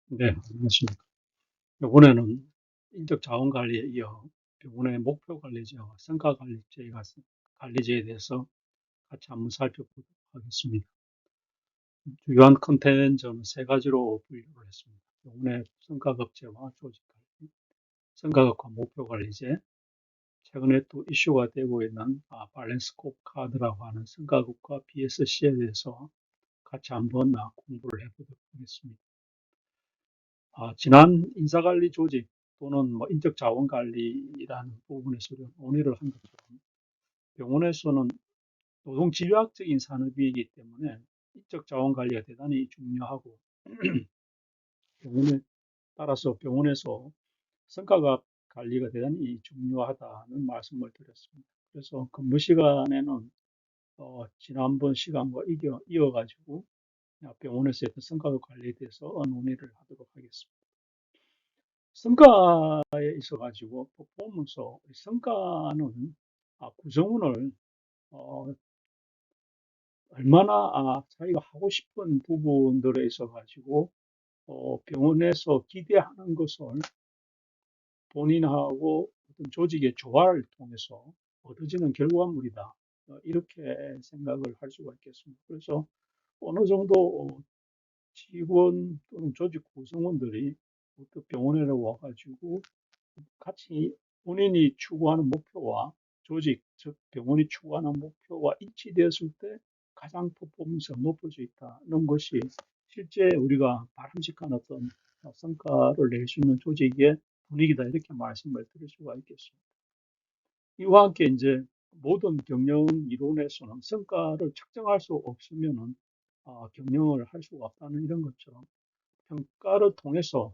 네, 안녕하십니까. 이번에는 인적 자원 관리에 이어 병원의 목표 관리제와 성과 관리제에 대해서 같이 한번 살펴보도록 하겠습니다. 주요한 컨텐츠는 세 가지로 분류를 했습니다. 병원의 성과급제와 조직 관리, 성과급과 목표 관리제, 최근에 또 이슈가 되고 있는 밸런스 스코어카드라고 하는 성과급과 BSC에 대해서 같이 한번 공부를 해보도록 하겠습니다. 지난 인사관리 조직 또는 뭐 인적 자원 관리라는 부분에서 논의를 한 것처럼 병원에서는 노동 집약적인 산업이기 때문에 인적 자원 관리가 대단히 중요하고 병원에 따라서 병원에서 성과가 관리가 대단히 중요하다는 말씀을 드렸습니다. 그래서 근무 시간에는 지난번 시간과 이어가지고 병원에서 했던 성과급 관리에 대해서 논의를 하도록 하겠습니다. 성과에 있어가지고 보면서 성과는 구성원을 어, 얼마나 자기가 하고 싶은 부분들에 있어가지고 병원에서 기대하는 것을 본인하고 어떤 조직의 조화를 통해서 얻어지는 결과물이다. 이렇게 생각을 할 수가 있겠습니다. 그래서 어느 정도 직원 또는 조직 구성원들이 또 병원에 와가지고 같이 본인이 추구하는 목표와 조직, 즉 병원이 추구하는 목표와 일치되었을 때 가장 퍼포먼스가 높을 수 있다는 것이 실제 우리가 바람직한 어떤 성과를 낼 수 있는 조직의 분위기다 이렇게 말씀을 드릴 수가 있겠습니다. 이와 함께 이제 모든 경영 이론에서는 성과를 측정할 수 없으면은 경영을 할 수가 없다는 이런 것처럼 평가를 통해서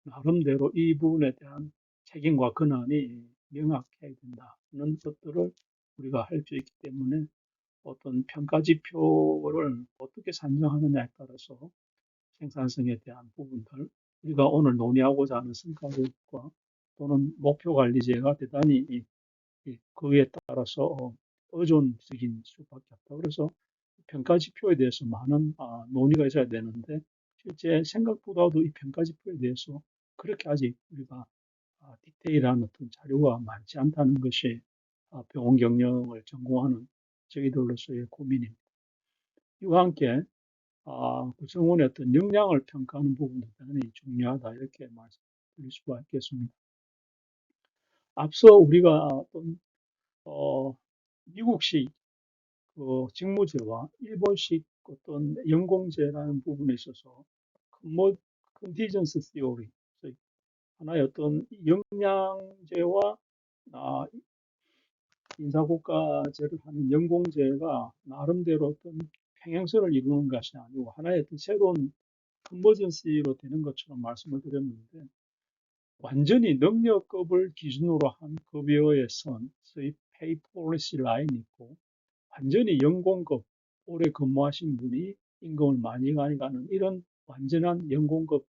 나름대로 이 부분에 대한 책임과 권한이 명확해야 된다는 것들을 우리가 할 수 있기 때문에 어떤 평가 지표를 어떻게 산정하느냐에 따라서 생산성에 대한 부분들, 우리가 오늘 논의하고자 하는 성과급과 또는 목표 관리제가 대단히 그에 따라서 의존적인 수밖에 없다. 그래서 평가 지표에 대해서 많은 논의가 있어야 되는데 실제 생각보다도 이 평가 지표에 대해서 그렇게 아직 우리가 디테일한 어떤 자료가 많지 않다는 것이 병원 경영을 전공하는 저희들로서의 고민입니다. 이와 함께 구성원의 어떤 역량을 평가하는 부분도 대단히 중요하다 이렇게 말씀드릴 수가 있겠습니다. 앞서 우리가 어떤 미국식 직무제와 일본식 어떤 연공제라는 부분에 있어서 컨티전스 시오리, 하나의 어떤 역량제와 아, 인사고과제를 하는 연공제가 나름대로 어떤 평행선을 이루는 것이 아니고 하나의 어떤 새로운 컨버전시로 되는 것처럼 말씀을 드렸는데 완전히 능력급을 기준으로 한 급여의 선, 소위 페이 폴리시 라인이 있고 완전히 연공급, 오래 근무하신 분이 임금을 많이 가는 이런 완전한 연공급도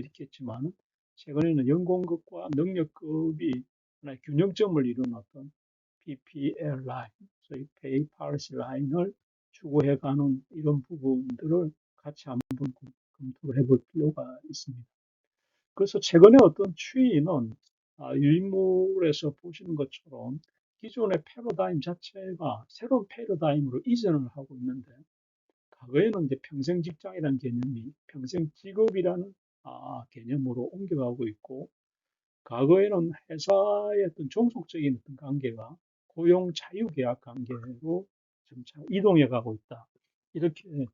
있겠지만 최근에는 연공급과 능력급이 하나의 균형점을 이루는 어떤 PPL 라인, 소위 Pay Policy 라인을 추구해가는 이런 부분들을 같이 한번 검토를 해볼 필요가 있습니다. 그래서 최근에 어떤 추이는 유인물에서 보시는 것처럼 기존의 패러다임 자체가 새로운 패러다임으로 이전을 하고 있는데 과거에는 이제 평생 직장이라는 개념이 평생 직업이라는 개념으로 옮겨가고 있고 과거에는 회사의 어떤 종속적인 어떤 관계가 고용 자유계약 관계로 점차 이동해 가고 있다. 이렇게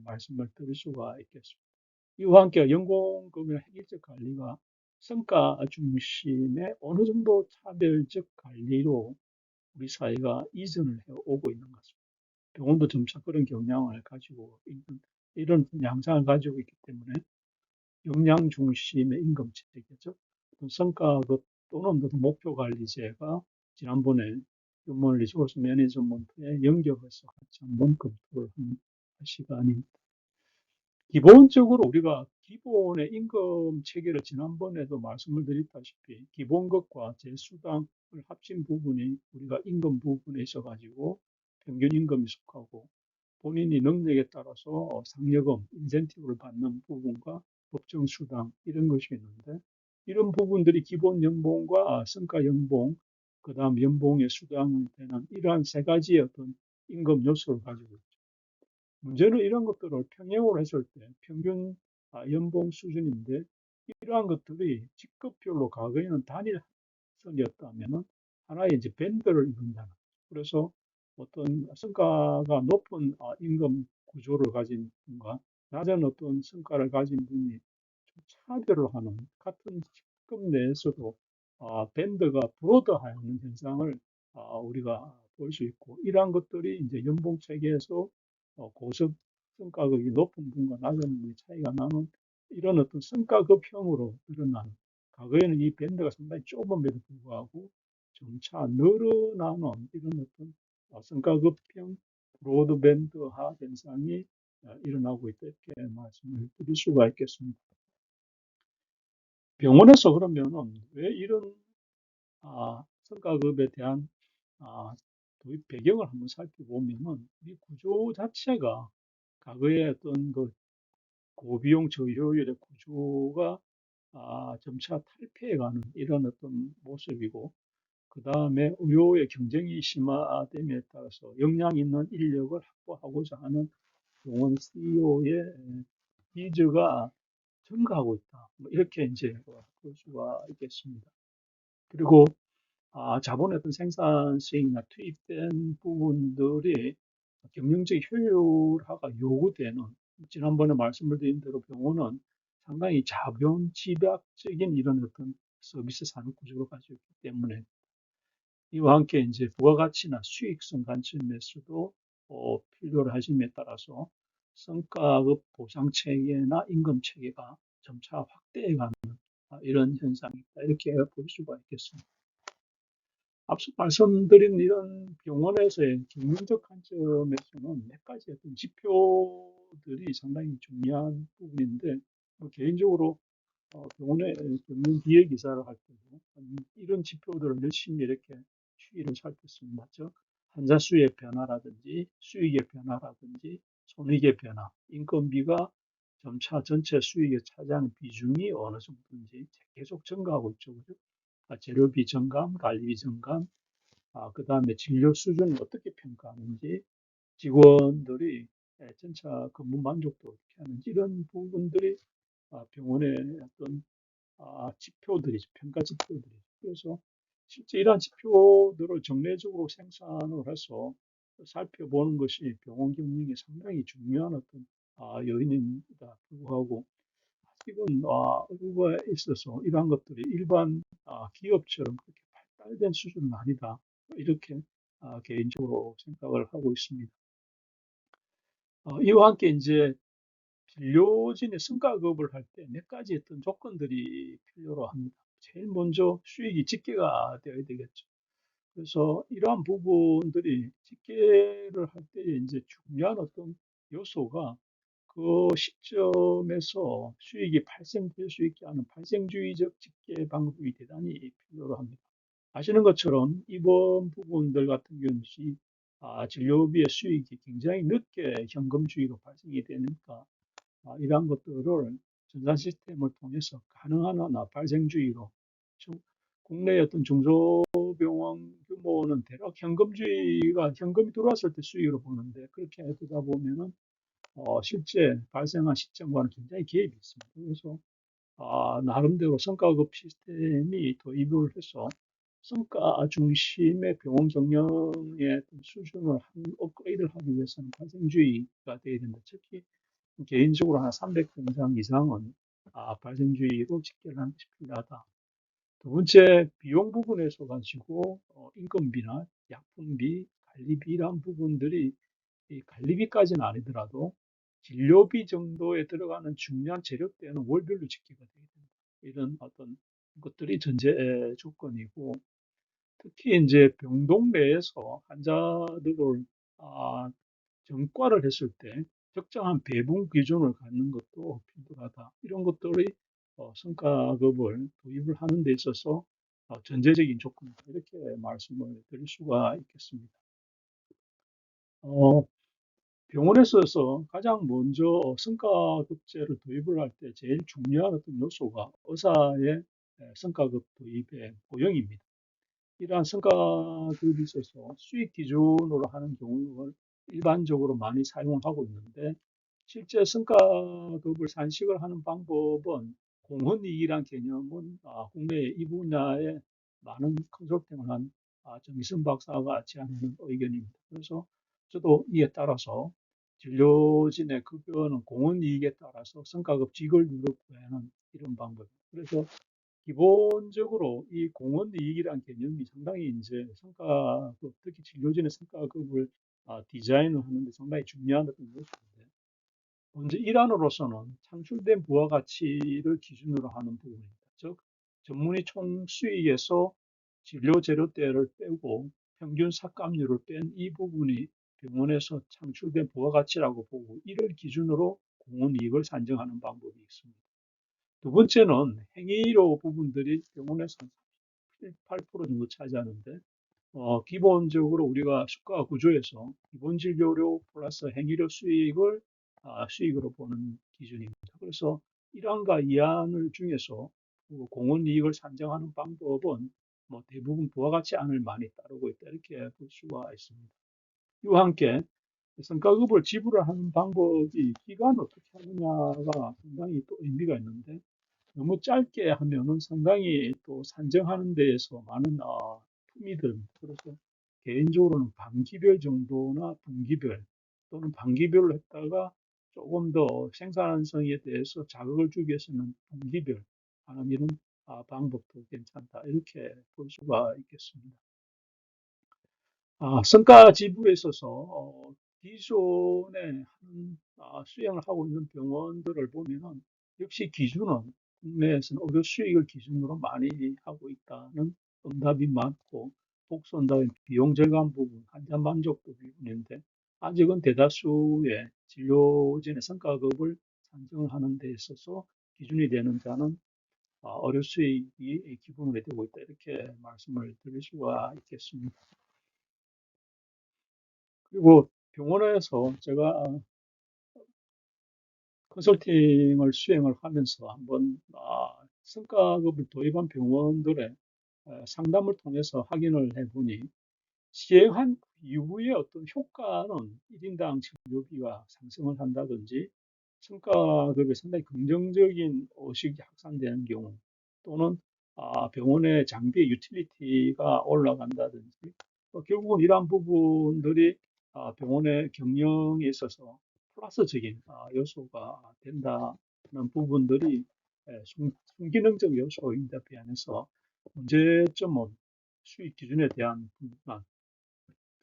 말씀을 드릴 수가 있겠습니다. 이와 함께 연공급이나 획일적 관리가 성과 중심의 어느 정도 차별적 관리로 우리 사회가 이전을 해 오고 있는 것입니다. 병원도 점차 그런 경향을 가지고 있는 이런 양상을 가지고 있기 때문에 역량 중심의 임금체계죠. 성과급 또는 목표 관리제가 지난번에 휴먼 리소스 매니지먼트에 연결해서 같이 한번 검토를 한 시간입니다. 기본적으로 우리가 기본의 임금 체계를 지난번에도 말씀을 드렸다시피 기본급과 제수당을 합친 부분이 우리가 임금 부분에 있어 가지고 평균 임금이 속하고 본인이 능력에 따라서 상여금, 인센티브를 받는 부분과 법정 수당 이런 것이 있는데 이런 부분들이 기본 연봉과 성과 연봉, 그다음 연봉의 수당이 되는 이러한 세 가지의 어떤 임금 요소를 가지고 있죠. 문제는 이런 것들을 평행으로 했을 때 평균 연봉 수준인데 이러한 것들이 직급별로 과거에는 단일선이었다면은 하나의 이제 밴드를 이룬다는. 그래서 어떤 성과가 높은 임금 구조를 가진 분과 낮은 어떤 성과를 가진 분이 좀 차별을 하는 같은 직급 내에서도 밴드가 브로드하는 현상을 우리가 볼 수 있고 이러한 것들이 이제 연봉 체계에서 고급 성과급이 높은 분과 낮은 분의 차이가 나는 이런 어떤 성과급형으로 드러나는 과거에는 이 밴드가 상당히 좁음에도 불구하고 점차 늘어나는 이런 어떤 성과급형 브로드밴드화 현상이 일어나고 있다 이렇게 말씀을 드릴 수가 있겠습니다. 병원에서 그러면은 왜 이런 성과급에 대한 도입 배경을 한번 살펴보면은 이 구조 자체가 과거의 어떤 그 고비용 저효율의 구조가 점차 탈피해가는 이런 어떤 모습이고 그 다음에 의료의 경쟁이 심화됨에 따라서 역량 있는 인력을 확보하고자 하는 병원 CEO의 니즈가 증가하고 있다. 뭐 이렇게 이제 볼 수가 있겠습니다. 그리고 자본의 어떤 생산 수익이나 투입된 부분들이 경영적 효율화가 요구되는 지난번에 말씀을 드린 대로 병원은 상당히 자본 집약적인 이런 어떤 서비스 산업 구조를 가지고 있기 때문에 이와 함께 이제 부가가치나 수익성 관점에서도 필요로 하심에 따라서 성과급 보상 체계나 임금 체계가 점차 확대해가는 이런 현상이 있다. 이렇게 볼 수가 있겠습니다. 앞서 말씀드린 이런 병원에서의 경영적 관점에서는 몇 가지 어떤 지표들이 상당히 중요한 부분인데, 뭐 개인적으로 병원의 경영 기획 기사를 할 때도 이런 지표들을 열심히 이렇게 추이를 살폈습니다. 즉, 환자 수의 변화라든지 수익의 변화라든지 손익의 변화, 인건비가 점차 전체 수익에 차지하는 비중이 어느 정도인지 계속 증가하고 있죠. 그죠? 재료비 증감, 관리비 증감, 그다음에 진료 수준을 어떻게 평가하는지, 직원들이 전차 근무 만족도 어떻게 하는지 이런 부분들이 병원의 어떤 지표들이죠. 평가 지표들이죠. 그래서 실제 이러한 지표들을 정례적으로 생산을 해서 살펴보는 것이 병원 경영에 상당히 중요한 어떤 요인입니다. 불구하고 아직은 의료에 있어서 이러한 것들이 일반 기업처럼 그렇게 발달된 수준은 아니다. 이렇게 개인적으로 생각을 하고 있습니다. 이와 함께 이제 진료진의 성과급을 할 때 몇 가지 어떤 조건들이 필요로 합니다. 제일 먼저 수익이 집계가 되어야 되겠죠. 그래서 이러한 부분들이 집계를 할 때 이제 중요한 어떤 요소가 그 시점에서 수익이 발생될 수 있게 하는 발생주의적 집계 방법이 대단히 필요로 합니다. 아시는 것처럼 이번 부분들 같은 경우는 진료비의 수익이 굉장히 늦게 현금주의로 발생이 되니까 이러한 것들을 전산 시스템을 통해서 가능한 한 발생주의로 국내의 어떤 중소병원 규모는 대략 현금주의가 현금이 들어왔을 때 수익으로 보는데 그렇게 되다 보면은 실제 발생한 시점과는 굉장히 갭이 있습니다. 그래서 나름대로 성과급 시스템이 도입을 해서 성과 중심의 병원 경영의 수준을 업그레이드를 하기 위해서는 발생주의가 되어야 된다. 특히 개인적으로 한 300병상 이상은 발생주의로 집계를 하는 것이 필요하다. 두 번째, 비용 부분에서 가지고 인건비나 약품비, 관리비 이런 부분들이 이 관리비까지는 아니더라도 진료비 정도에 들어가는 중요한 재료 때는 월별로 집계가 되게 됩니다. 이런 어떤 것들이 전제 조건이고 특히 이제 병동 내에서 환자들을 전과를 했을 때 적정한 배분 기준을 갖는 것도 필요하다. 이런 것들이 성과급을 도입을 하는 데 있어서 전제적인 조건이다. 이렇게 말씀을 드릴 수가 있겠습니다. 어, 병원에서 가장 먼저 성과급제를 도입을 할 때 제일 중요한 어떤 요소가 의사의 성과급 도입의 고용입니다. 이러한 성과급이 있어서 수익 기준으로 하는 경우를 일반적으로 많이 사용하고 있는데, 실제 성과급을 산식을 하는 방법은 공헌이익이란 개념은 국내에 이 분야에 많은 컨설팅을 한 정의선 박사가 제안하는 의견입니다. 그래서 저도 이에 따라서 진료진의 급여는 공헌이익에 따라서 성과급 지급률을 구하는 이런 방법입니다. 그래서 기본적으로 이 공헌이익이란 개념이 상당히 이제 성과급, 특히 진료진의 성과급을 디자인을 하는데 상당히 중요한 어떤 요소인데, 먼저 일환으로서는 창출된 부가가치를 기준으로 하는 부분입니다. 즉, 전문의 총 수익에서 진료 재료대를 빼고 평균 삭감률을 뺀 이 부분이 병원에서 창출된 부가가치라고 보고, 이를 기준으로 공헌이익을 산정하는 방법이 있습니다. 두 번째는 행위료 부분들이 병원에서 8% 정도 차지하는데, 기본적으로 우리가 수가 구조에서 기본 진료료 플러스 행위료 수익을 수익으로 보는 기준입니다. 그래서 1안과 2안 중에서 그 공원 이익을 산정하는 방법은 뭐 대부분 부가가치 안을 많이 따르고 있다, 이렇게 볼 수가 있습니다. 이와 함께 성과급을 지불을 하는 방법이 기간을 어떻게 하느냐가 상당히 또 의미가 있는데, 너무 짧게 하면은 상당히 또 산정하는 데에서 많은 틈이 듭니다. 그래서 개인적으로는 반기별 정도나 분기별 또는 반기별로 했다가 조금 더 생산성에 대해서 자극을 주기 위해서는 분기별 하는 이런 방법도 괜찮다, 이렇게 볼 수가 있겠습니다. 성과 지불에 있어서 기존에 수행을 하고 있는 병원들을 보면은 역시 기준은 국내에서는 의료 수익을 기준으로 많이 하고 있다는 응답이 많고, 복수응답의 비용 절감 부분, 환자 만족도 부분인데, 아직은 대다수의 진료진의 성과급을 산정을 하는 데 있어서 기준이 되는 자는 의료 수익이 기본으로 되고 있다, 이렇게 말씀을 드릴 수가 있겠습니다. 그리고 병원에서 제가 컨설팅을 수행을 하면서 한번 성과급을 도입한 병원들의 상담을 통해서 확인을 해보니, 시행한 이후에 어떤 효과는 1인당 진료비가 상승을 한다든지, 성과급에 상당히 긍정적인 의식이 확산되는 경우, 또는 병원의 장비 유틸리티가 올라간다든지, 결국은 이러한 부분들이 병원의 경영에 있어서 플러스적인 요소가 된다는 부분들이 순기능적 요소인데 비해서, 문제점은 수익 기준에 대한 불만,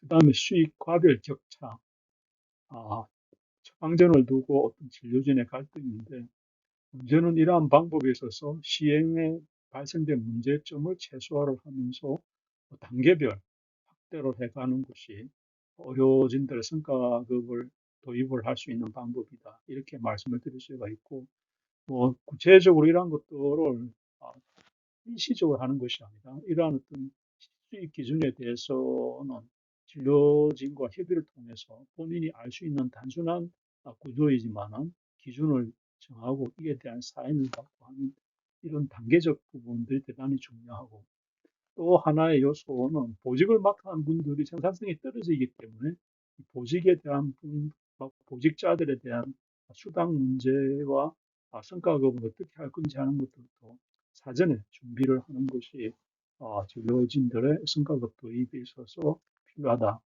그 다음에 수익 과별 격차, 처방전을 두고 어떤 진료진의 갈등인데, 문제는 이러한 방법에 있어서 시행에 발생된 문제점을 최소화를 하면서 단계별 확대를 해가는 것이 의료진들의 성과급을 도입을 할 수 있는 방법이다, 이렇게 말씀을 드릴 수가 있고, 구체적으로 이러한 것들을 일시적으로 하는 것이 아니라, 이러한 어떤 수익 기준에 대해서는 진료진과 협의를 통해서 본인이 알 수 있는 단순한 구조이지만은 기준을 정하고 이에 대한 사인을 받고 하는 이런 단계적 부분들이 대단히 중요하고, 또 하나의 요소는 보직을 맡은 분들이 생산성이 떨어지기 때문에 보직에 대한 보직자들에 대한 수당 문제와 성과급을 어떻게 할 건지 하는 것들도 사전에 준비를 하는 것이 진료진들의 성과급 도입에 있어서 필요하다.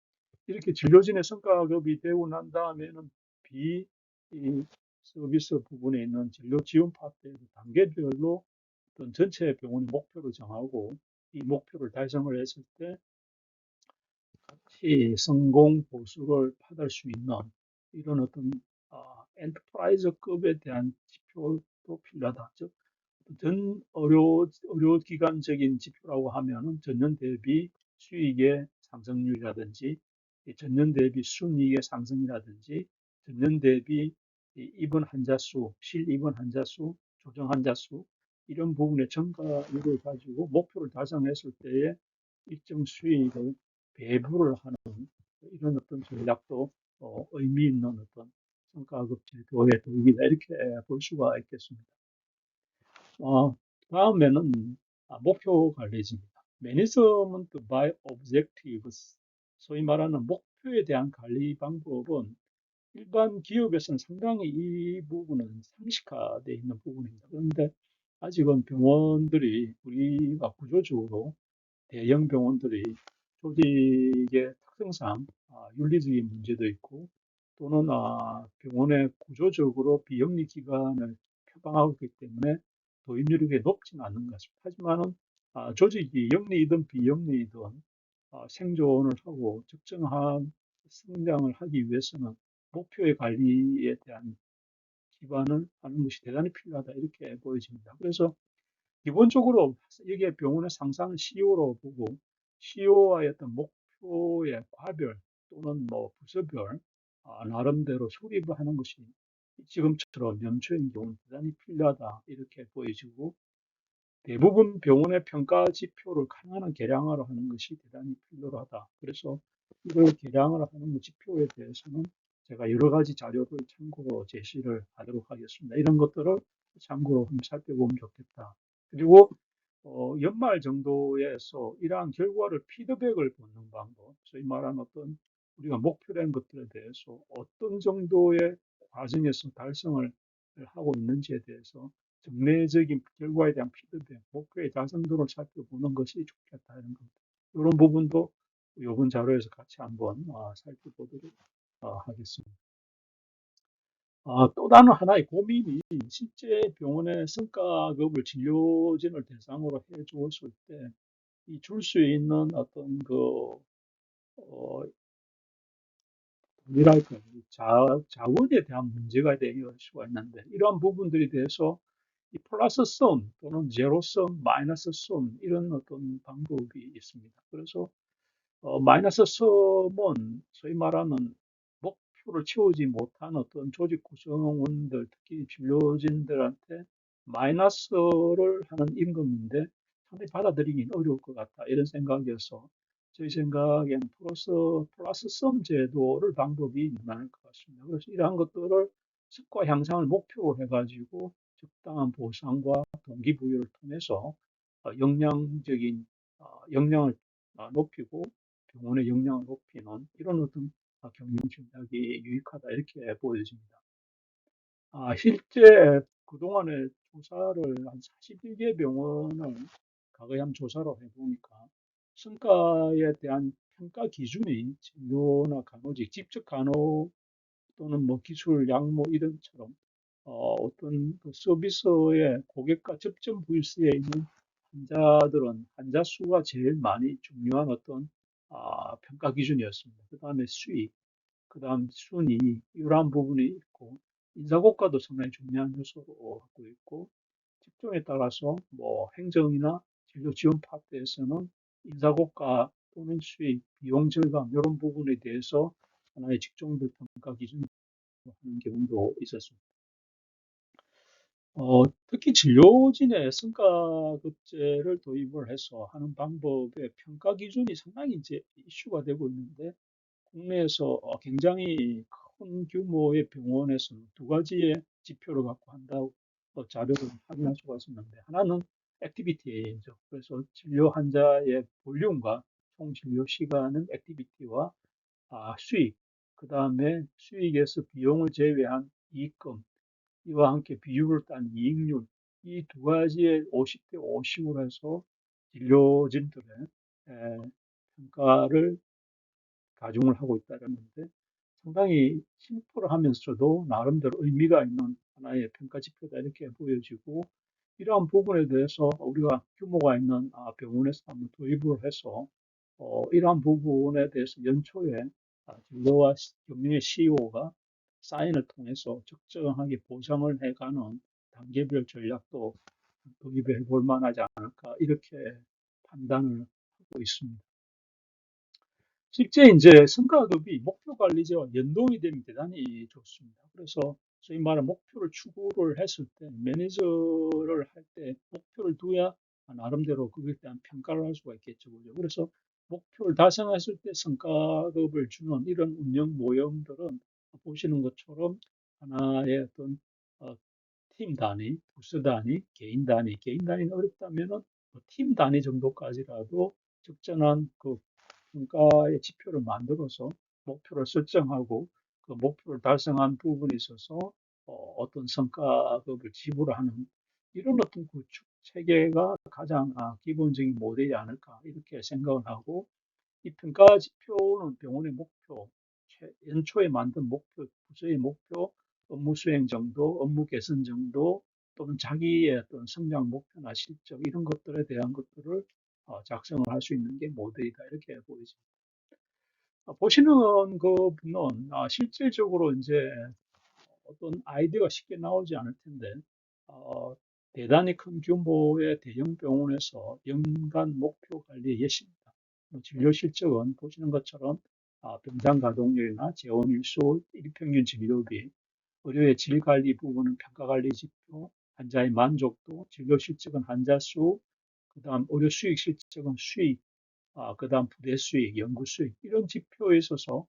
이렇게 진료진의 성과급이 되고 난 다음에는 비 서비스 부분에 있는 진료 지원 파트에서 단계별로 어떤 전체 병원의 목표를 정하고, 이 목표를 달성을 했을 때 같이 성공 보수를 받을 수 있는 이런 어떤 엔터프라이즈급에 대한 지표도 필요하다. 즉, 전 의료기관적인 지표라고 하면은 전년 대비 수익의 상승률이라든지, 전년 대비 순이익의 상승이라든지, 전년 대비 입원 환자 수, 실입원 환자 수, 조정 환자 수, 이런 부분의 증가율을 가지고 목표를 달성했을 때에 일정 수익을 배분을 하는 이런 어떤 전략도 의미 있는 어떤 성과급제 도의 도입이다 이렇게 볼 수가 있겠습니다. 어, 다음에는 목표 관리지입니다. Management by Objectives, 소위 말하는 목표에 대한 관리 방법은 일반 기업에서는 상당히 이 부분은 상식화되어 있는 부분입니다. 그런데 아직은 병원들이 우리가 구조적으로 대형 병원들이 조직의 특성상 윤리적인 문제도 있고 또는 병원의 구조적으로 비영리 기관을 표방하고 있기 때문에 도입률이 높지는 않는 것 같습니다. 하지만은 조직이 영리이든 비영리이든 생존을 하고 적정한 성장을 하기 위해서는 목표의 관리에 대한 기반을 하는 것이 대단히 필요하다 이렇게 보여집니다. 그래서 기본적으로 여기에 병원의 상상을 CEO로 보고 CEO와의 어떤 목표의 과별 또는 뭐 부서별 나름대로 수립을 하는 것이 지금처럼 연초인 경우는 대단히 필요하다 이렇게 보여지고 대부분 병원의 평가 지표를 가능한 계량화로 하는 것이 대단히 필요하다. 그래서 이걸 계량을 하는 지표에 대해서는 제가 여러 가지 자료를 참고로 제시를 하도록 하겠습니다. 이런 것들을 참고로 한번 살펴보면 좋겠다. 그리고 연말 정도에서 이러한 결과를 피드백을 받는 방법, 소위 말하는 어떤 우리가 목표된 것들에 대해서 어떤 정도의 과정에서 달성을 하고 있는지에 대해서 정례적인 결과에 대한 피드백, 목표의 달성도를 살펴보는 것이 좋겠다 이런 겁니다. 이런 부분도 이번 자료에서 같이 한번 살펴보도록 하겠습니다. 또 다른 하나의 고민이 실제 병원의 성과급을 진료진을 대상으로 해 주었을 때 이 줄 수 있는 어떤 어, 뭐랄까, 자원에 대한 문제가 될 수가 있는데 이러한 부분들에 대해서 이 플러스 썸 또는 제로 썸, 마이너스 썸 이런 어떤 방법이 있습니다. 그래서 마이너스 썸은 소위 말하는 목표를 채우지 못한 어떤 조직 구성원들, 특히 진료진들한테 마이너스를 하는 임금인데 상당히 받아들이긴 어려울 것 같다. 이런 생각이어서 저희 생각에는 플러스 썸 제도를 방법이 무난할 것 같습니다. 그래서 이러한 것들을 성과 향상을 목표로 해가지고 적당한 보상과 동기부여를 통해서 역량적인 역량을 높이고 병원의 역량을 높이는 이런 어떤 경영 전략이 유익하다 이렇게 보여집니다. 실제 그동안에 조사를 한 41개 병원을 과거에 한 조사를 해보니까 성과에 대한 평가 기준이 진료나 간호직, 직접 간호 또는 뭐 기술, 약물 이런처럼 어떤 그 서비스의 고객과 접점 부위스에 있는 환자들은 환자 수가 제일 많이 중요한 어떤 평가 기준이었습니다. 그 다음에 수익, 그 다음 순위, 이러한 부분이 있고 인사고과도 상당히 중요한 요소로 하고 있고 직종에 따라서 뭐 행정이나 진료 지원 파트에서는 인사고과 또는 수익, 비용 절감 이런 부분에 대해서 하나의 직종별 평가 기준으로 하는 경우도 있었습니다. 특히 진료진의 성과급제를 도입을 해서 하는 방법의 평가 기준이 상당히 이제 이슈가 되고 있는데 국내에서 굉장히 큰 규모의 병원에서는 두 가지의 지표를 갖고 한다고 자료를 확인할 수가 있었는데 하나는 액티비티죠. 그래서 진료 환자의 볼륨과 총 진료 시간은 액티비티와 수익, 그 다음에 수익에서 비용을 제외한 이익금, 이와 함께 비율을 딴 이익률, 이 두 가지의 50대 50으로 해서 진료진들의 평가를 가중을 하고 있다는 건데 상당히 심플하면서도 나름대로 의미가 있는 하나의 평가 지표다 이렇게 보여지고 이러한 부분에 대해서 우리가 규모가 있는 병원에서 한번 도입을 해서 이러한 부분에 대해서 연초에 진로와 경영의 CEO가 사인을 통해서 적정하게 보상을 해가는 단계별 전략도 도입해 볼 만하지 않을까 이렇게 판단을 하고 있습니다. 실제 이제 성과급이 목표 관리제와 연동이 되면 대단히 좋습니다. 그래서 소위 말하는 목표를 추구를 했을 때 매니저를 할 때 목표를 두야 나름대로 그에 대한 평가를 할 수가 있겠죠. 그죠? 그래서 목표를 달성했을 때 성과급을 주는 이런 운영 모형들은 보시는 것처럼 하나의 어떤 어, 팀 단위, 부서 단위, 개인 단위는 어렵다면은 뭐팀 단위 정도까지라도 적절한 그 평가의 지표를 만들어서 목표를 설정하고 그 목표를 달성한 부분에 있어서 떤 성과급을 지불하는 이런 어떤 구축 체계가 가장 기본적인 모델이 아닐까 이렇게 생각을 하고 이 평가 지표는 병원의 목표, 연초에 만든 목표, 부서의 목표, 업무 수행 정도, 업무 개선 정도 또는 자기의 어떤 성장 목표나 실적 이런 것들에 대한 것들을 작성을 할 수 있는 게 모델이다 이렇게 보여집니다. 보시는 그 분은 실질적으로 이제 어떤 아이디어가 쉽게 나오지 않을 텐데 어, 대단히 큰 규모의 대형 병원에서 연간 목표 관리에 예시입니다. 진료 실적은 보시는 것처럼 병상 가동률이나 재원 일수, 일평균 진료비, 의료의 질 관리 부분은 평가 관리 지표, 환자의 만족도, 진료 실적은 환자 수, 그다음 의료 수익 실적은 수익, 그다음 부대 수익, 연구 수익 이런 지표에 있어서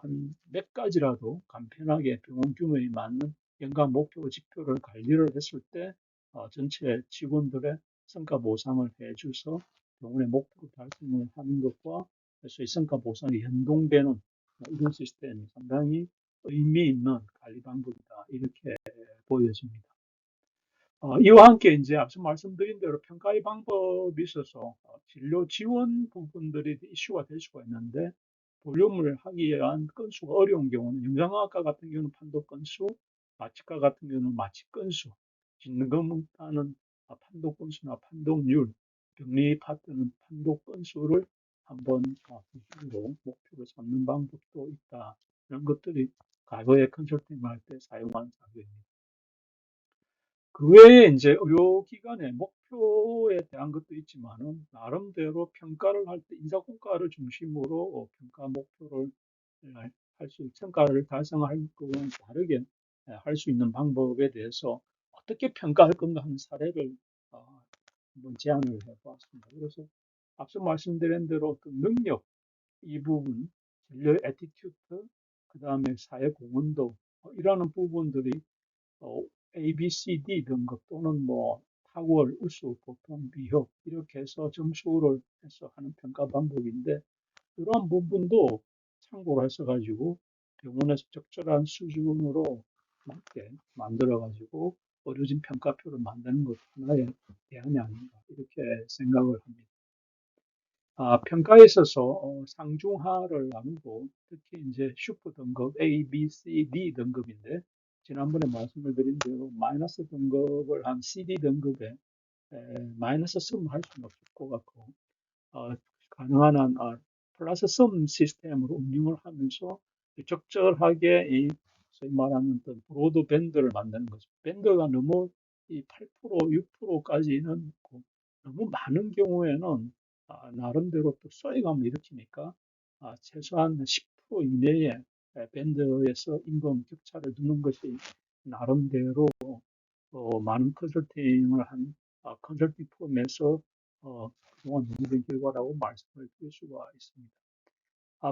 한 몇 가지라도 간편하게 병원 규모에 맞는 연간 목표 지표를 관리를 했을 때 전체 직원들의 성과 보상을 해줘서 병원의 목표 달성을 하는 것과 그래서 이 성과 보상이 연동되는 이런 시스템이 상당히 의미 있는 관리 방법이다 이렇게 보여집니다. 이와 함께 이제 앞서 말씀드린 대로 평가의 방법이 있어서 진료 지원 부분들이 이슈가 될 수가 있는데 볼륨을 하기 위한 건수가 어려운 경우는 영상학과 같은 경우는 판독 건수, 마취과 같은 경우는 마취 건수, 진검다는 판독 건수나 판독률, 병리 파트는 판독 건수를 한번 기준으로 목표로 잡는 방법도 있다. 이런 것들이 과거에 컨설팅을 할 때 사용한 자료입니다. 그 외에 이제 의료기관의 목표에 대한 것도 있지만은 나름대로 평가를 할 때 인사공과를 중심으로 평가 목표를 평가를 달성할 거와는 다르게 할 수 있는 방법에 대해서 어떻게 평가할 건가 하는 사례를 어, 한번 제안을 해보았습니다. 그래서 앞서 말씀드린 대로 그 능력 이 부분, 진료 에티튜드, 그 다음에 사회 공헌도 이러한 부분들이 A, B, C, D 등급 또는 뭐 탁월, 우수, 보통, 비협 이렇게 해서 점수를 해서 하는 평가 방법인데 이러한 부분도 참고를 해서 가지고 병원에서 적절한 수준으로 맞게 만들어 가지고 의료진 평가표를 만드는 것도 하나의 대안이 아닌가 이렇게 생각을 합니다. 평가에 있어서 상중하를 나누고 특히 이제 슈퍼 등급 A, B, C, D 등급인데 지난번에 말씀을 드린 대로 마이너스 등급을 한 CD 등급에 마이너스 썸 할 수는 없을 것 같고 가능한 한 플러스 썸 시스템으로 운영을 하면서 적절하게 이 소위 말하는 어떤 브로드 밴드를 만드는 거죠. 밴드가 너무 이 8%, 6%까지는 너무 많은 경우에는 나름대로 또 소외감을 일으키니까 최소한 10% 이내에 밴드에서 임금 격차를 두는 것이 나름대로 많은 컨설팅을 한 컨설팅 펌에서 그동안 논의된 결과라고 말씀을 드릴 수가 있습니다.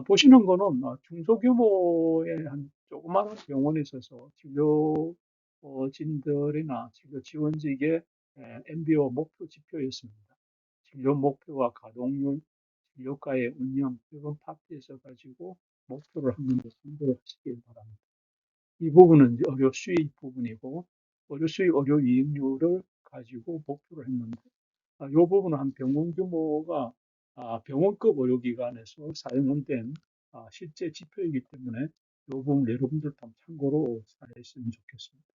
보시는 거는 중소규모의 한 조그마한 병원에 있어서 진료진들이나 진료 지원직의 MBO 목표 지표였습니다. 진료 목표와 가동률, 진료과의 운영, 이런 파트에서 가지고 목표를 한번 더 참고를 하시길 바랍니다. 이 부분은 이제 의료 수익 부분이고, 의료 수익, 의료 이익률을 가지고 목표를 했는데, 이 부분은 한 병원 규모가 병원급 의료기관에서 사용된 실제 지표이기 때문에 이 부분 여러분들도 한번 참고로 사용했으면 좋겠습니다.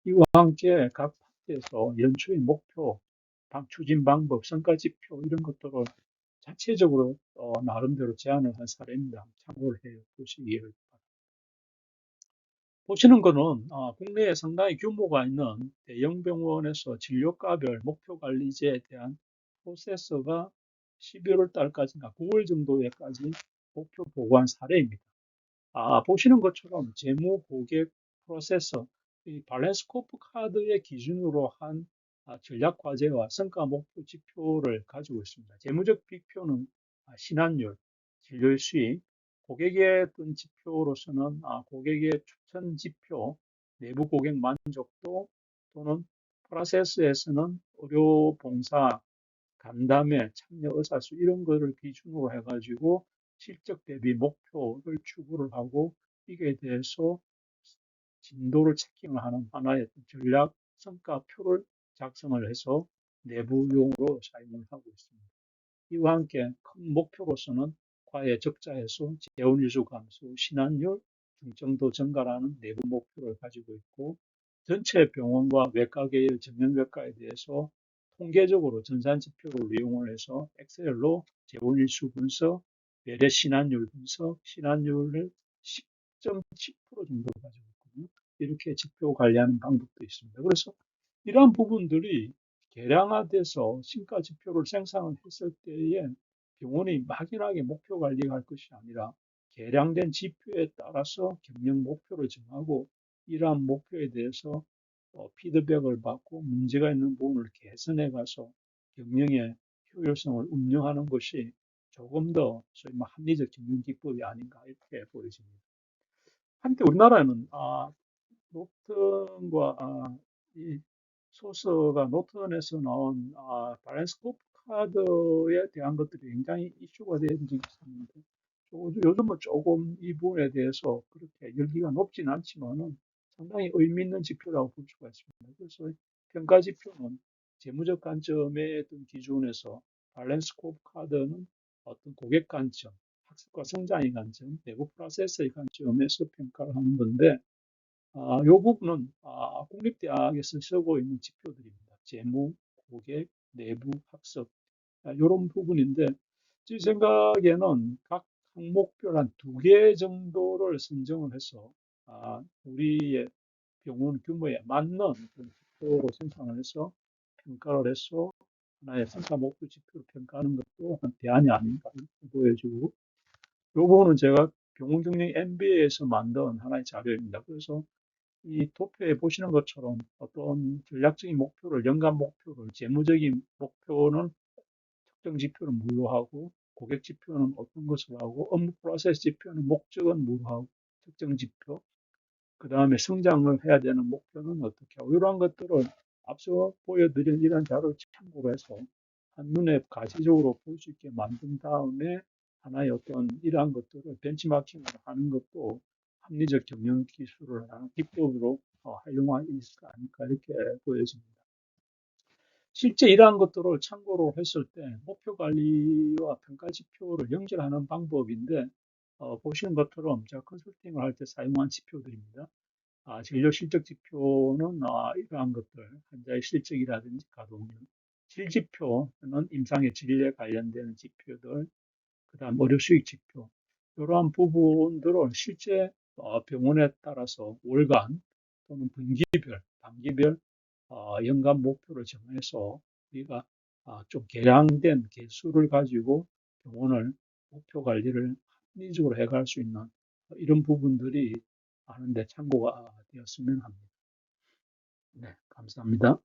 이와 함께 각 파트에서 연초의 목표, 추진 방법, 성과 지표 이런 것들을 자체적으로 나름대로 제안을 한 사례입니다. 참고를 해 보시기 바랍니다. 보시는 거는 국내에 상당히 규모가 있는 대형 병원에서 진료과별 목표관리제에 대한 프로세서가 11월 달까지나 9월 정도에까지 목표 보고한 사례입니다. 보시는 것처럼 재무 고객 프로세서, 이 밸런스코프 카드의 기준으로 한 전략 과제와 성과 목표 지표를 가지고 있습니다. 재무적 비표는 신환율, 진료의 수익, 고객의 어떤 지표로서는 고객의 추천 지표, 내부 고객 만족도 또는 프로세스에서는 의료 봉사, 간담회, 참여 의사수 이런 거를 기준으로 해가지고 실적 대비 목표를 추구를 하고 이게 대해서 진도를 체킹을 하는 하나의 전략 성과표를 작성을 해서 내부용으로 사용을 하고 있습니다. 이와 함께 큰 목표로서는 과외 적자 해소, 재원 일수 감소, 신환율, 중증도 증가라는 내부 목표를 가지고 있고 전체 병원과 외과계의 정형외과에 대해서 통계적으로 전산 지표를 이용을 해서 엑셀로 재원 일수 분석, 외래 신환율 분석, 신환율을 10.7% 정도 가지고 있거든요. 이렇게 지표 관리하는 방법도 있습니다. 그래서 이러한 부분들이 계량화돼서 신가 지표를 생산을 했을 때에 병원이 막연하게 목표 관리할 것이 아니라 계량된 지표에 따라서 경영 목표를 정하고 이러한 목표에 대해서 피드백을 받고 문제가 있는 부분을 개선해 가서 경영의 효율성을 운영하는 것이 조금 더 소위 합리적 경영 기법이 아닌가 이렇게 보여집니다. 한때 우리나라는 노턴과 이 소스가 노턴에서 나온 밸런스 스코어 카드에 대한 것들이 굉장히 이슈가 된 적이 있었는데 요즘은 조금 이 부분에 대해서 그렇게 열기가 높진 않지만은 상당히 의미 있는 지표라고 볼 수가 있습니다. 그래서 평가 지표는 재무적 관점의 어떤 기준에서 밸런스 스코어 카드는 어떤 고객 관점, 학습과 성장의 관점, 내부 프로세스의 관점에서 평가를 하는 건데 이 부분은 국립대학에서 쓰고 있는 지표들입니다. 재무, 고객, 내부, 학습 이런 부분인데 제 생각에는 각 항목별 한 두 개 정도를 선정을 해서 우리의 병원 규모에 맞는 그런 지표로 생산을 해서 평가를 해서 하나의 성과 목표 지표를 평가하는 것도 한 대안이 아닌가 이렇게 보여지고 이 부분은 제가 병원 경영 MBA에서 만든 하나의 자료입니다. 그래서 이 도표에 보시는 것처럼 어떤 전략적인 목표를, 연간 목표를, 재무적인 목표는 특정 지표는 무효 하고, 고객 지표는 어떤 것을 하고, 업무 프로세스 지표는 목적은 무효하고, 특정 지표, 그 다음에 성장을 해야 되는 목표는 어떻게 하고, 이러한 것들을 앞서 보여드린 이런 자료를 참고로 해서 한눈에 가시적으로 볼 수 있게 만든 다음에 하나의 어떤 이러한 것들을 벤치마킹을 하는 것도 합리적 경영 기술을 하는 기법으로 활용할 수 있지 않을까 이렇게 보여집니다. 실제 이러한 것들을 참고로 했을 때 목표 관리와 평가 지표를 연결하는 방법인데 보시는 것처럼 제가 컨설팅을 할 때 사용한 지표들입니다. 진료 실적 지표는 이러한 것들, 환자의 실적이라든지 가동률, 실지표는 임상의 질에 관련되는 지표들, 그다음 의료 수익 지표, 이러한 부분들을 실제 병원에 따라서 월간 또는 분기별, 단기별 연간 목표를 정해서 우리가 좀 개량된 개수를 가지고 병원을 목표 관리를 합리적으로 해갈 수 있는 이런 부분들이 하는데 참고가 되었으면 합니다. 네, 감사합니다.